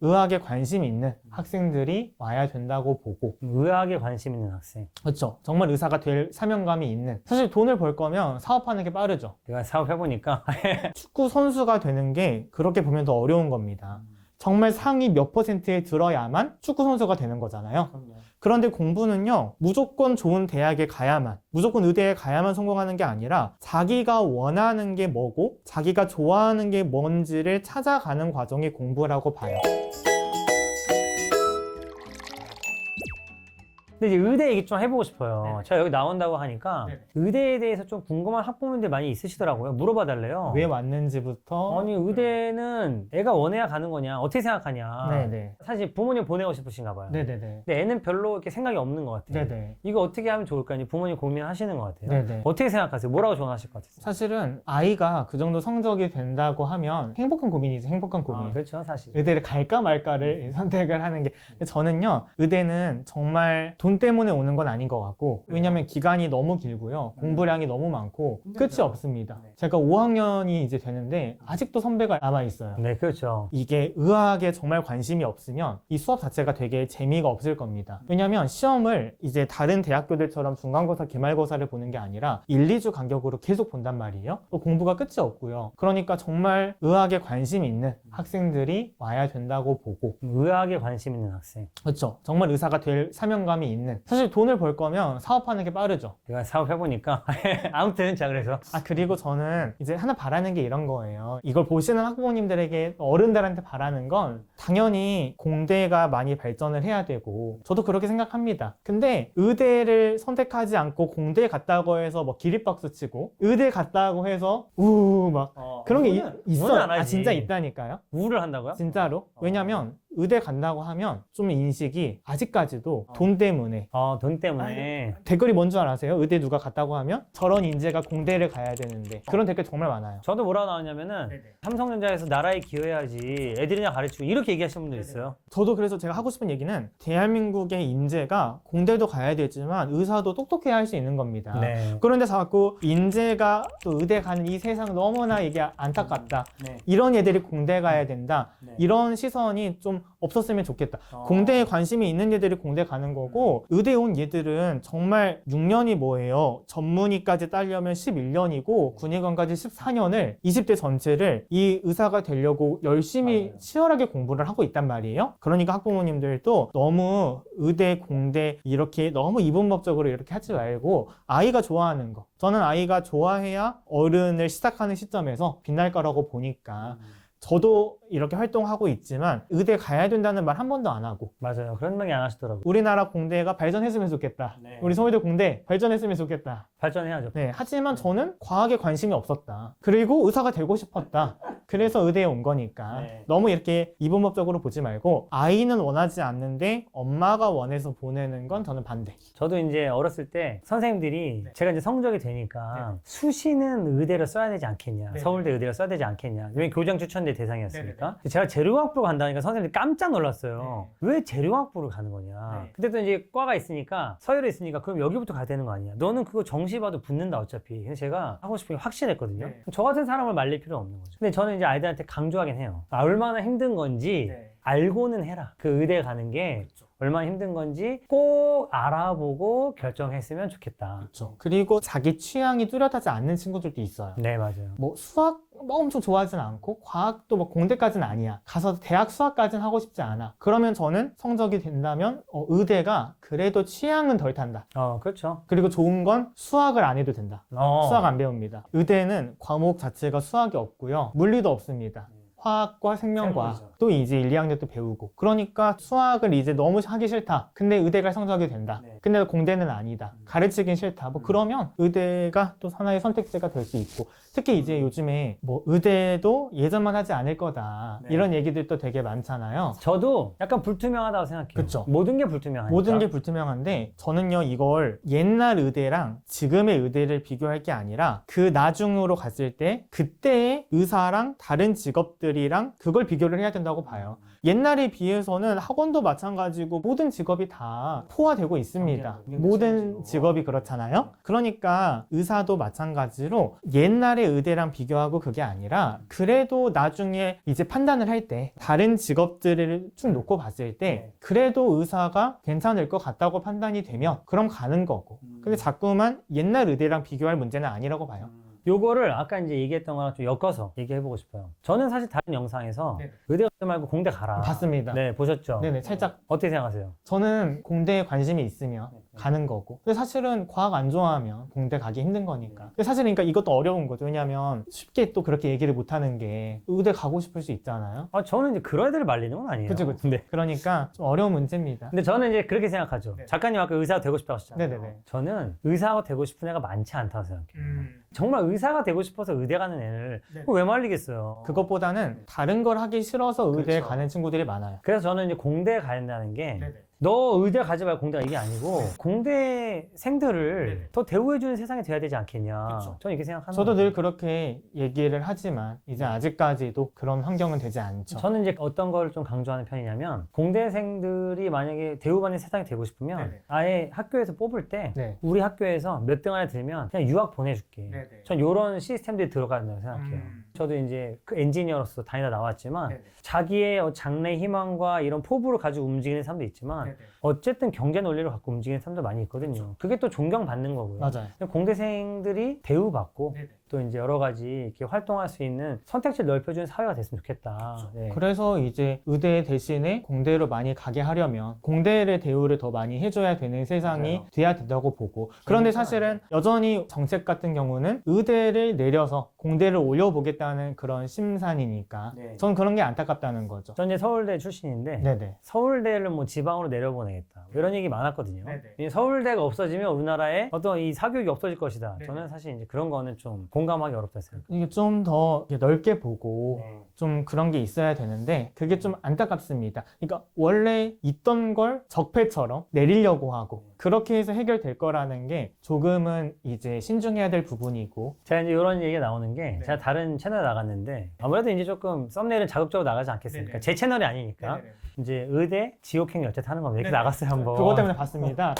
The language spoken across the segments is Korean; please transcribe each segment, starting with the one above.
의학에 관심 있는 학생들이 와야 된다고 보고. 의학에 관심 있는 학생. 그렇죠. 정말 의사가 될 사명감이 있는. 사실 돈을 벌 거면 사업하는 게 빠르죠. 내가 사업해보니까 축구 선수가 되는 게 그렇게 보면 더 어려운 겁니다. 정말 상위 몇 %에 들어야만 축구 선수가 되는 거잖아요. 그런데 공부는요, 무조건 좋은 대학에 가야만, 무조건 의대에 가야만 성공하는 게 아니라 자기가 원하는 게 뭐고 자기가 좋아하는 게 뭔지를 찾아가는 과정이 공부라고 봐요. 근데 이제 의대 얘기 좀 해보고 싶어요. 네네. 제가 여기 나온다고 하니까 네네. 의대에 대해서 좀 궁금한 학부모님들 많이 있으시더라고요. 물어봐 달래요. 왜 왔는지부터. 아니 의대는 애가 원해야 가는 거냐 어떻게 생각하냐. 네네. 사실 부모님 보내고 싶으신가 봐요. 네네네. 근데 애는 별로 이렇게 생각이 없는 것 같아요. 네네. 이거 어떻게 하면 좋을까 이제 부모님 고민하시는 것 같아요. 네네. 어떻게 생각하세요? 뭐라고 조언하실 것 같아요? 사실은 아이가 그 정도 성적이 된다고 하면 행복한 고민이지, 행복한 고민. 그렇죠 사실. 의대를 갈까 말까를 선택을 하는 게. 근데 저는요, 의대는 정말 돈 때문에 오는 건 아닌 것 같고, 왜냐면 기간이 너무 길고요, 공부량이 너무 많고 끝이 없습니다. 제가 5학년이 이제 되는데 아직도 선배가 남아있어요. 네 그렇죠. 이게 의학에 정말 관심이 없으면 이 수업 자체가 되게 재미가 없을 겁니다. 왜냐면 시험을 이제 다른 대학교들처럼 중간고사, 기말고사를 보는 게 아니라 1, 2주 간격으로 계속 본단 말이에요. 또 공부가 끝이 없고요. 그러니까 정말 의학에 관심이 있는 학생들이 와야 된다고 보고. 의학에 관심 있는 학생. 그렇죠. 정말 의사가 될 사명감이 있는. 사실 돈을 벌 거면 사업하는 게 빠르죠. 내가 사업해보니까 아무튼 자 그래서 그리고 저는 이제 하나 바라는 게 이런 거예요. 이걸 보시는 학부모님들에게, 어른들한테 바라는 건 당연히 공대가 많이 발전을 해야 되고, 저도 그렇게 생각합니다. 근데 의대를 선택하지 않고 공대에 갔다고 해서 뭐 기립박수 치고, 의대 갔다고 해서 막 그런 게 있어요. 안 하지. 진짜 있다니까요. 우를 한다고요? 진짜로. 왜냐면 의대 간다고 하면 좀 인식이 아직까지도 돈 때문에. 돈 때문에. 댓글이 뭔 줄 아세요? 의대 누가 갔다고 하면 저런 인재가 공대를 가야 되는데. 그런 댓글 정말 많아요. 저도 뭐라고 나왔냐면은 삼성전자에서 나라에 기여해야지 애들이나 가르치고 이렇게 얘기하시는 분도 있어요. 저도 그래서 제가 하고 싶은 얘기는 대한민국의 인재가 공대도 가야 되지만 의사도 똑똑해야 할 수 있는 겁니다. 네. 그런데 자꾸 인재가 또 의대 가는 이 세상 너무나 이게 안타깝다. 네. 이런 애들이 공대 가야 된다. 네. 이런 시선이 좀 없었으면 좋겠다. 공대에 관심이 있는 애들이 공대 가는 거고, 의대 온 얘들은 정말 6년이 뭐예요? 전문의까지 따려면 11년이고 군의관까지 14년을 20대 전체를 이 의사가 되려고 열심히 맞아요. 치열하게 공부를 하고 있단 말이에요. 그러니까 학부모님들도 너무 의대, 공대 이렇게 너무 이분법적으로 이렇게 하지 말고 아이가 좋아하는 거. 저는 아이가 좋아해야 어른을 시작하는 시점에서 빛날 거라고 보니까 저도 이렇게 활동하고 있지만 의대 가야 된다는 말 한 번도 안 하고. 맞아요. 그런 얘기 안 하시더라고요. 우리나라 공대가 발전했으면 좋겠다. 네. 우리 서울대 공대 발전했으면 좋겠다. 발전해야죠. 네, 하지만 저는 과학에 관심이 없었다. 그리고 의사가 되고 싶었다. 그래서 의대에 온 거니까. 네. 너무 이렇게 이분법적으로 보지 말고 아이는 원하지 않는데 엄마가 원해서 보내는 건 저는 반대. 저도 이제 어렸을 때 선생님들이 제가 이제 성적이 되니까 수시는 의대를 써야 되지 않겠냐. 네. 서울대 의대를 써야 되지 않겠냐. 왜냐면 교장 추천대 대상이었으니까. 제가 재료학부로 간다니까 선생님들이 깜짝 놀랐어요. 왜 재료학부를 가는 거냐. 네. 근데 또 이제 과가 있으니까 서열이 있으니까 그럼 여기부터 가야 되는 거 아니야. 너는 그거 정시 봐도 붙는다 어차피. 그래서 제가 하고 싶은 게 확실했거든요. 네. 저 같은 사람을 말릴 필요 없는 거죠. 근데 저는 이제 아이들한테 강조하긴 해요. 얼마나 힘든 건지 알고는 해라. 그 의대 가는 게 얼마나 힘든 건지 꼭 알아보고 결정했으면 좋겠다. 그렇죠. 그리고 자기 취향이 뚜렷하지 않는 친구들도 있어요. 네, 맞아요. 뭐 수학 뭐 엄청 좋아하진 않고 과학도 뭐 공대까지는 아니야. 가서 대학 수학까지는 하고 싶지 않아. 그러면 저는 성적이 된다면 의대가 그래도 취향은 덜 탄다. 그렇죠. 그리고 좋은 건 수학을 안 해도 된다. 수학 안 배웁니다. 의대는 과목 자체가 수학이 없고요. 물리도 없습니다. 화학과 생명과학 또 이제 1, 2학년 또 배우고. 그러니까 수학을 이제 너무 하기 싫다. 근데 의대 갈 성적이 된다. 근데 공대는 아니다. 가르치긴 싫다. 뭐 그러면 의대가 또 하나의 선택지가 될 수 있고. 특히 이제 요즘에 뭐 의대도 예전만 하지 않을 거다. 이런 얘기들도 되게 많잖아요. 저도 약간 불투명하다고 생각해요. 그쵸. 모든 게 불투명하니까. 모든 게 불투명한데 저는요 이걸 옛날 의대랑 지금의 의대를 비교할 게 아니라 그 나중으로 갔을 때 그때의 의사랑 다른 직업들이랑 그걸 비교를 해야 된다고 봐요. 옛날에 비해서는 학원도 마찬가지고 모든 직업이 다 포화되고 있습니다. 모든 직업이 그렇잖아요. 그러니까 의사도 마찬가지로 옛날의 의대랑 비교하고 그게 아니라 그래도 나중에 이제 판단을 할 때 다른 직업들을 쭉 놓고 봤을 때 그래도 의사가 괜찮을 것 같다고 판단이 되면 그럼 가는 거고. 근데 자꾸만 옛날 의대랑 비교할 문제는 아니라고 봐요. 요거를 아까 이제 얘기했던 거랑 좀 엮어서 얘기해보고 싶어요. 저는 사실 다른 영상에서 네네. 의대 가지 말고 공대 가라. 봤습니다. 네, 보셨죠? 네네, 살짝 어떻게 생각하세요? 저는 공대에 관심이 있으면 가는 거고. 근데 사실은 과학 안 좋아하면 공대 가기 힘든 거니까. 근데 사실은 그러니까 이것도 어려운 거죠. 왜냐하면 쉽게 또 그렇게 얘기를 못 하는 게 의대 가고 싶을 수 있잖아요. 저는 이제 그런 애들을 말리는 건 아니에요. 그죠, 그죠. 네. 그러니까 좀 어려운 문제입니다. 근데 저는 이제 그렇게 생각하죠. 네. 작가님 아까 의사가 되고 싶다고 하셨잖아요. 네네네. 저는 의사가 되고 싶은 애가 많지 않다고 생각해요. 정말 의사가 되고 싶어서 의대 가는 애를 네. 왜 말리겠어요? 그것보다는 다른 걸 하기 싫어서 의대에 그렇죠. 가는 친구들이 많아요. 그래서 저는 이제 공대에 가야 된다는 게 네네. 너 의대 가지 말고 공대가 이게 아니고 공대생들을 네네. 더 대우해주는 세상이 돼야 되지 않겠냐. 그쵸. 저는 이렇게 생각하는 저도 거예요. 늘 그렇게 얘기를 하지만 이제 아직까지도 그런 환경은 되지 않죠. 저는 이제 어떤 걸 좀 강조하는 편이냐면 공대생들이 만약에 대우받는 세상이 되고 싶으면 네네. 아예 학교에서 뽑을 때 네. 우리 학교에서 몇 등 안에 들면 그냥 유학 보내줄게. 네네. 전 이런 시스템들이 들어가야 된다고 생각해요. 음. 저도 이제 그 엔지니어로서 다니다 나왔지만 네네. 자기의 장래 희망과 이런 포부를 가지고 움직이는 사람도 있지만 네네. 어쨌든 경제 논리를 갖고 움직이는 사람도 많이 있거든요. 그게 또 존경받는 거고요. 맞아요. 공대생들이 대우받고 네네. 또 이제 여러 가지 이렇게 활동할 수 있는 선택지를 넓혀주는 사회가 됐으면 좋겠다. 네. 그래서 이제 의대 대신에 공대로 많이 가게 하려면 공대의 대우를 더 많이 해줘야 되는 세상이 맞아요. 돼야 된다고 보고. 그런데 사실은 여전히 정책 같은 경우는 의대를 내려서 공대를 올려보겠다는 그런 심산이니까 네. 전 그런 게 안타깝다는 거죠. 전 이제 서울대 출신인데 네네. 서울대를 뭐 지방으로 내려보내겠다 이런 얘기 많았거든요. 네네. 이 서울대가 없어지면 우리나라에 어떤 이 사교육이 없어질 것이다. 네네. 저는 사실 이제 그런 거는 좀 공감하기 어렵다 생각해요. 이게 좀 더 넓게 보고 네. 좀 그런 게 있어야 되는데 그게 좀 안타깝습니다. 그러니까 원래 있던 걸 적폐처럼 내리려고 하고 그렇게 해서 해결될 거라는 게 조금은 이제 신중해야 될 부분이고. 제가 이제 이런 얘기가 나오는 게 제가 다른 채널에 나갔는데 아무래도 이제 조금 썸네일은 자극적으로 나가지 않겠습니까? 네네. 제 채널이 아니니까 이제 의대 지옥행 열차 타는 겁니다. 이렇게 네네. 나갔어요 한번. 그것 때문에 봤습니다.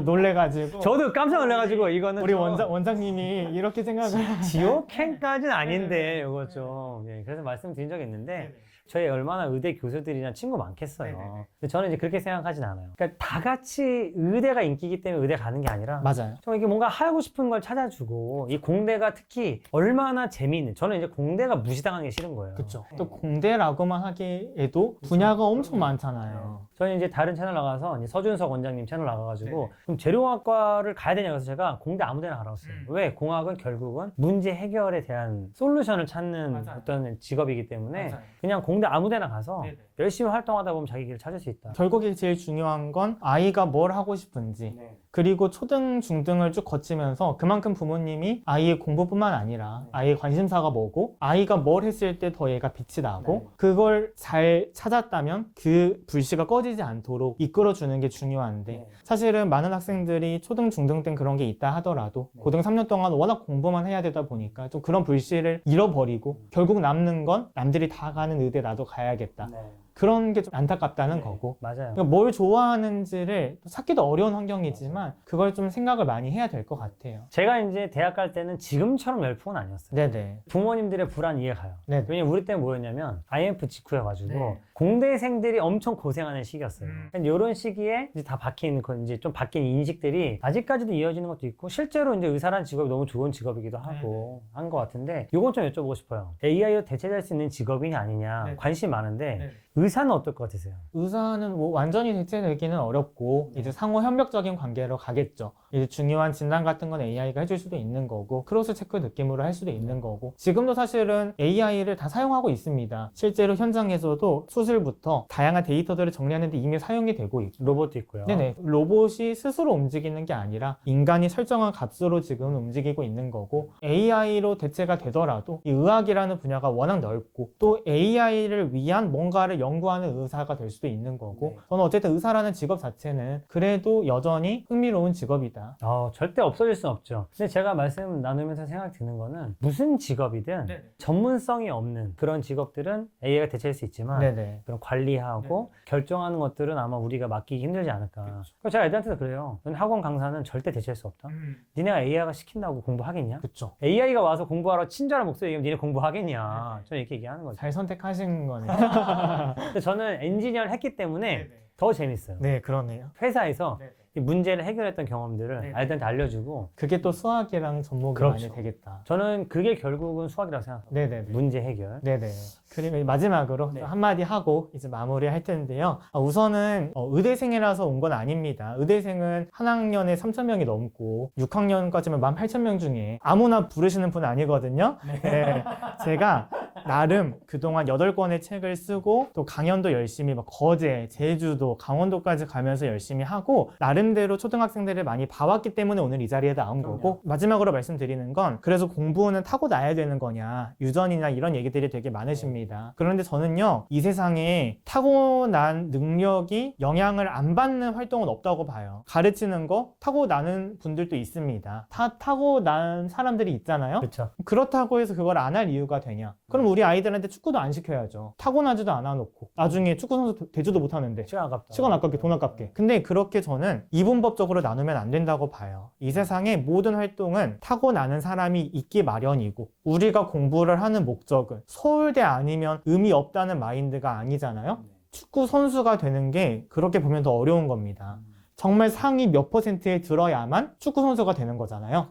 놀래가지고. 저도 깜짝 놀라가지고 이거는 우리 좀 원장님이 이렇게 생각을. 지옥행까지는 아닌데 이거 좀 그래서 말씀드린 적이 있는데 저희 얼마나 의대 교수들이나 친구 많겠어요. 네네네. 근데 저는 이제 그렇게 생각하진 않아요. 그러니까 다 같이 의대가 인기이기 때문에 의대 가는 게 아니라 맞아요. 좀 이게 뭔가 하고 싶은 걸 찾아주고 이 공대가 특히 얼마나 재미있는 저는 이제 공대가 무시당하는 게 싫은 거예요. 그렇죠. 또 공대라고만 하기에도 분야가 엄청 많잖아요. 저는 이제 다른 채널 나가서 이제 서준석 원장님 채널 나가가지고 네네. 그럼 재료학과를 가야 되냐 그래서 제가 공대 아무데나 가라고 했어요. 왜? 공학은 결국은 문제 해결에 대한 솔루션을 찾는 맞아요. 어떤 직업이기 때문에 맞아요. 그냥 공대 아무데나 가서 네네. 열심히 활동하다 보면 자기 길을 찾을 수 있다. 결국에 제일 중요한 건 아이가 뭘 하고 싶은지 그리고 초등, 중등을 쭉 거치면서 그만큼 부모님이 아이의 공부뿐만 아니라 아이의 관심사가 뭐고 아이가 뭘 했을 때 더 얘가 빛이 나고 그걸 잘 찾았다면 그 불씨가 꺼지지 않도록 이끌어주는 게 중요한데 사실은 많은 학생들이 초등, 중등 땐 그런 게 있다 하더라도 고등 3년 동안 워낙 공부만 해야 되다 보니까 좀 그런 불씨를 잃어버리고 결국 남는 건 남들이 다 가는 의대 나도 가야겠다. 그런 게 좀 안타깝다는 거고. 맞아요. 그러니까 뭘 좋아하는지를 찾기도 어려운 환경이지만 그걸 좀 생각을 많이 해야 될 것 같아요. 제가 이제 대학 갈 때는 지금처럼 열풍은 아니었어요. 네네. 부모님들의 불안 이해가요. 네. 왜냐면 우리 때 뭐였냐면 IMF 직후여가지고 네. 공대생들이 엄청 고생하는 시기였어요. 이런 시기에 이제 다 바뀐 이제 좀 바뀐 인식들이 아직까지도 이어지는 것도 있고 실제로 이제 의사라는 직업이 너무 좋은 직업이기도 하고 한 것 같은데 이건 좀 여쭤보고 싶어요. AI로 대체될 수 있는 직업이 아니냐 네. 관심 많은데 네. 의사는 어떨 것 같으세요? 의사는 뭐 완전히 대체되기는 어렵고 이제 상호 협력적인 관계로 가겠죠. 이제 중요한 진단 같은 건 AI가 해줄 수도 있는 거고 크로스 체크 느낌으로 할 수도 있는 거고 지금도 사실은 AI를 다 사용하고 있습니다. 실제로 현장에서도 수술부터 다양한 데이터들을 정리하는 데 이미 사용이 되고 있고 로봇도 있고요. 네네. 로봇이 스스로 움직이는 게 아니라 인간이 설정한 값으로 지금 움직이고 있는 거고 AI로 대체가 되더라도 이 의학이라는 분야가 워낙 넓고 또 AI를 위한 뭔가를 연구하는 의사가 될 수도 있는 거고 네. 저는 어쨌든 의사라는 직업 자체는 그래도 여전히 흥미로운 직업이다. 절대 없어질 수는 없죠. 근데 제가 말씀 나누면서 생각이 드는 거는 무슨 직업이든 네네. 전문성이 없는 그런 직업들은 AI가 대체할 수 있지만 네네. 그런 관리하고 결정하는 것들은 아마 우리가 맡기기 힘들지 않을까. 그래서 제가 애들한테도 그래요. 넌 학원 강사는 절대 대체할 수 없다. 니네가 AI가 시킨다고 공부하겠냐? 그쵸. AI가 와서 공부하러 친절한 목소리 얘기하면 니네 공부하겠냐? 저는 이렇게 얘기하는 거죠. 잘 선택하신 거네요. 근데 저는 엔지니어를 했기 때문에 네네. 더 재밌어요. 네, 그러네요. 회사에서 네네. 이 문제를 해결했던 경험들을 네네. 아이들한테 알려주고 그게 또 수학이랑 접목이 그렇죠. 많이 되겠다. 저는 그게 결국은 수학이라고 생각합니다. 네네. 문제 해결. 네네. 그리고 마지막으로 네. 한마디 하고 이제 마무리 할 텐데요. 우선은 의대생이라서 온 건 아닙니다. 의대생은 한 학년에 3,000명이 넘고 6학년까지만 18,000명 중에 아무나 부르시는 분은 아니거든요. 네. 제가 나름 그동안 8권의 책을 쓰고 또 강연도 열심히 막 거제, 제주도, 강원도까지 가면서 열심히 하고 나름대로 초등학생들을 많이 봐왔기 때문에 오늘 이 자리에 나온 거고 마지막으로 말씀드리는 건 그래서 공부는 타고나야 되는 거냐 유전이나 이런 얘기들이 되게 많으십니다. 그런데 저는요 이 세상에 타고난 능력이 영향을 안 받는 활동은 없다고 봐요. 가르치는 거 타고나는 분들도 있습니다. 다 타고난 사람들이 있잖아요. 그렇죠. 그렇다고 해서 그걸 안 할 이유가 되냐? 그럼 우리 아이들한테 축구도 안 시켜야죠. 타고나지도 않아 놓고 나중에 축구 선수 되지도 못하는데 시간 아깝다. 시간 아깝게 돈 아깝게. 근데 그렇게 저는 이분법적으로 나누면 안 된다고 봐요. 이 세상의 모든 활동은 타고나는 사람이 있기 마련이고 우리가 공부를 하는 목적은 서울대 아니면 의미 없다는 마인드가 아니잖아요. 축구 선수가 되는 게 그렇게 보면 더 어려운 겁니다. 정말 상위 몇 %에 들어야만 축구 선수가 되는 거잖아요.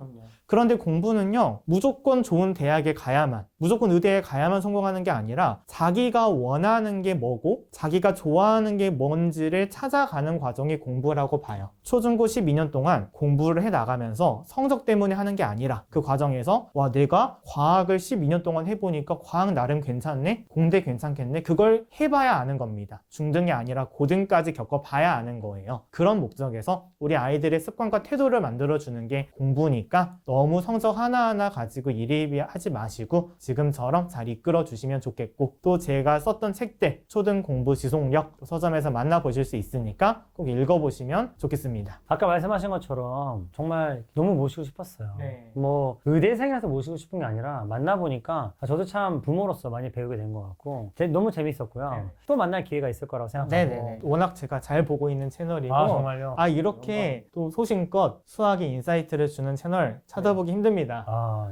그런데 공부는요 무조건 좋은 대학에 가야만 무조건 의대에 가야만 성공하는 게 아니라 자기가 원하는 게 뭐고 자기가 좋아하는 게 뭔지를 찾아가는 과정이 공부라고 봐요. 초중고 12년 동안 공부를 해 나가면서 성적 때문에 하는 게 아니라 그 과정에서 와 내가 과학을 12년 동안 해보니까 과학 나름 괜찮네 공대 괜찮겠네 그걸 해봐야 아는 겁니다. 중등이 아니라 고등까지 겪어봐야 아는 거예요. 그런 목적에서 우리 아이들의 습관과 태도를 만들어주는 게 공부니까 너무 성적 하나하나 가지고 일희일비하지 마시고 지금처럼 잘 이끌어 주시면 좋겠고 또 제가 썼던 책들 초등 공부 지속력 서점에서 만나보실 수 있으니까 꼭 읽어보시면 좋겠습니다. 아까 말씀하신 것처럼 정말 너무 모시고 싶었어요. 네. 뭐 의대생이라서 모시고 싶은 게 아니라 만나보니까 저도 참 부모로서 많이 배우게 된 것 같고 너무 재밌었고요. 네. 또 만날 기회가 있을 거라고 생각하고 네네. 워낙 제가 잘 보고 있는 채널이고 정말요? 이렇게 또 소신껏 수학의 인사이트를 주는 채널 찾아보기 힘듭니다.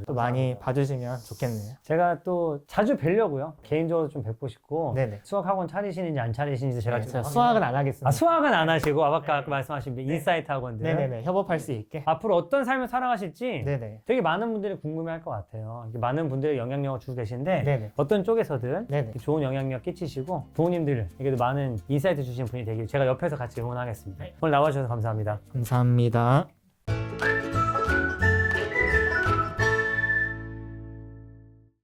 또 많이 봐주시면 좋겠네요. 제가 또 자주 뵈려고요. 개인적으로 좀 뵙고 싶고 네네. 수학 학원 차리시는지 안 차리시는지 제가 네, 좀 제가 수학은 안 하겠습니다. 수학은 안 하시고 아까 말씀하신 인사이트 학원들 네네네. 협업할 수 있게. 앞으로 어떤 삶을 살아가실지 네네. 되게 많은 분들이 궁금해할 것 같아요. 이렇게 많은 분들이 영향력을 주고 계신데 네네. 어떤 쪽에서든 네네. 좋은 영향력 끼치시고 부모님들에게도 많은 인사이트 주신 분이 되길 제가 옆에서 같이 응원하겠습니다. 오늘 나와주셔서 감사합니다. 감사합니다.